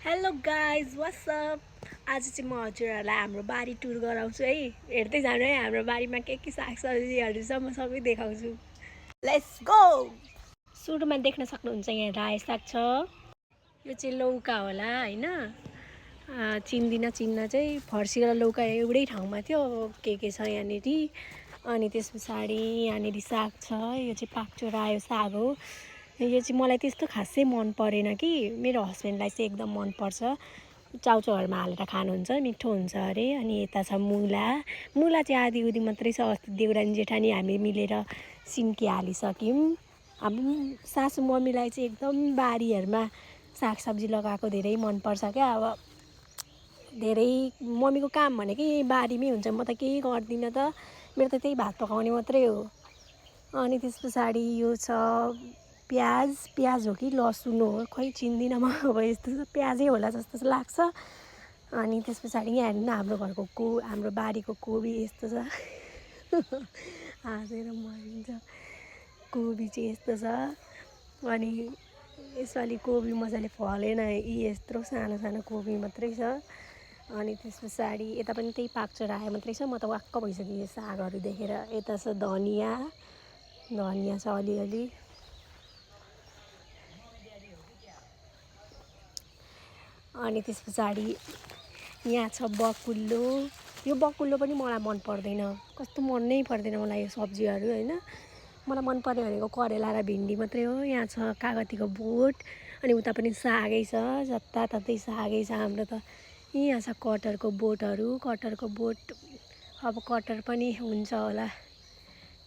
Hello guys what's up. आज चाहिँ म हजुरहरूलाई हाम्रो बारी टुर गराउँछु है। हेर्दै जानु है हाम्रो बारीमा के सागसब्जीहरू छ म सबै देखाउँछु। Let's go. सुरुमा देख्न सक्नुहुन्छ यहाँ रायो साग छ। यो चाहिँ लौका होला होइन, चिन्दिनँ चिन्न चाहिँ फर्सी र लौका एउटै ठाउँमा थियो। के छ यहाँनिर। अनि त्यस पछाडि यहाँनिर साग छ। यो चाहिँ पाक्चो रायो साग हो। यो चाहिँ मलाई त्यस्तो खासै मन परेन कि मेरो हस्बेन्डलाई चाहिँ एकदम मनपर्छ। चाउचाउहरूमा हालेर खानुहुन्छ, मिठो हुन्छ अरे। अनि यता छ मुला चाहिँ आधी उधी मात्रै छ। अस्ति देउरानी जेठानी हामी मिलेर सिन्की हालिसक्यौँ। अब सासु मम्मीलाई चाहिँ एकदम बारीहरूमा सागसब्जी लगाएको धेरै मनपर्छ क्या। अब धेरै मम्मीको काम भनेकै बारीमै हुन्छ, म त केही गर्दिनँ त। मेरो त त्यही भात पकाउने मात्रै हो। अनि त्यस पछाडि यो छ प्याज हो कि लसुन हो खोइ चिन्दिनँ म। अब यस्तो प्याजै होला जस्तो लाग्छ। अनि त्यस पछाडि यहाँ हेर्नु न हाम्रो घरको हाम्रो बारीको कोबी यस्तो छ। हाँसेर मरिन्छ। कोबी चाहिँ यस्तो छ। अनि यसपालि कोबी मजाले फलेन, यी यत्रो सानो सानो कोबी मात्रै छ। अनि त्यस पछाडि यता पनि त्यही पाक्चो रायो मात्रै छ। म त वाक्क भइसक्यो यो सागहरू देखेर। यता छ धनियाँ छ अलिअलि। अनि त्यस पछाडि यहाँ छ बकुल्लो। यो बकुल्लो पनि मलाई मन पर्दैन, कस्तो मनै पर्दैन मलाई यो सब्जीहरू होइन। मलाई मन पर्ने भनेको करेला र भिन्डी मात्रै हो। यहाँ छ कागतीको बोट। अनि उता पनि सागै छ, जताततै सागै छ हाम्रो त। यहाँ छ कटहरको बोट। अब कटहर पनि हुन्छ होला,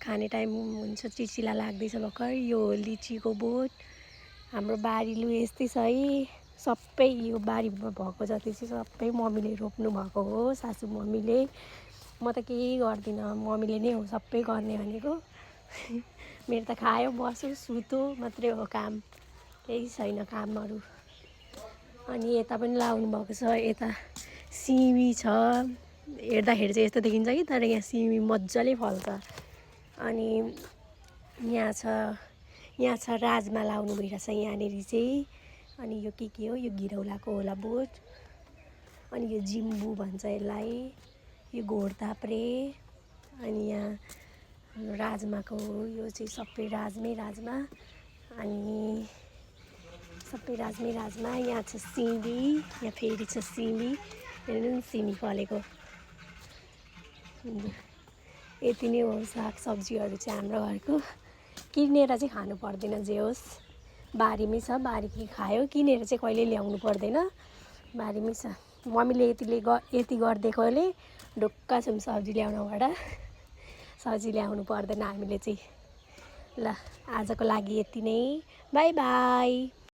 खाने टाइम हुन्छ, चिचिला लाग्दैछ भर्खर। यो हो लिचीको बोट। हाम्रो बारी लु यस्तै छ है। सबै यो बारीमा भएको जति चाहिँ सबै मम्मीले रोप्नु भएको हो, सासु मम्मीले। म त केही गर्दिनँ, मम्मीले नै हो सबै गर्ने भनेको। मेरो त खायो बस्यो सुत्यो मात्रै हो काम, केही छैन कामहरू। अनि यता पनि लाउनु भएको छ। यता सिमी छ। हेर्दाखेरि चाहिँ यस्तो देखिन्छ कि, तर यहाँ सिमी मजाले फल्छ। अनि यहाँ छ राजमा लाउनु भइरहेछ यहाँनिर चाहिँ। अनि यो के हो, यो घिरौलाको होला बोट। अनि यो जिम्बु भन्छ यसलाई, यो घोडताप्रे। अनि यहाँ राजमाको यो चाहिँ सबै राजमा। अनि सबै राजमा। यहाँ छ सिमी, यहाँ फेरि छ सिमी। हेर्नु नि सिमी फलेको। यति नै हो सागसब्जीहरू चाहिँ हाम्रो घरको। किनेर चाहिँ खानु पर्दैन, जे होस् बारीमै छ। बारीकै खायो, किनेर चाहिँ कहिले ल्याउनु पर्दैन, बारीमै छ। मम्मीले यति गरिदिएकोले ढुक्क छौँ सब्जी ल्याउनबाट। सब्जी ल्याउनु पर्दैन हामीले चाहिँ। ल आजको लागि यति नै, बाई बाई।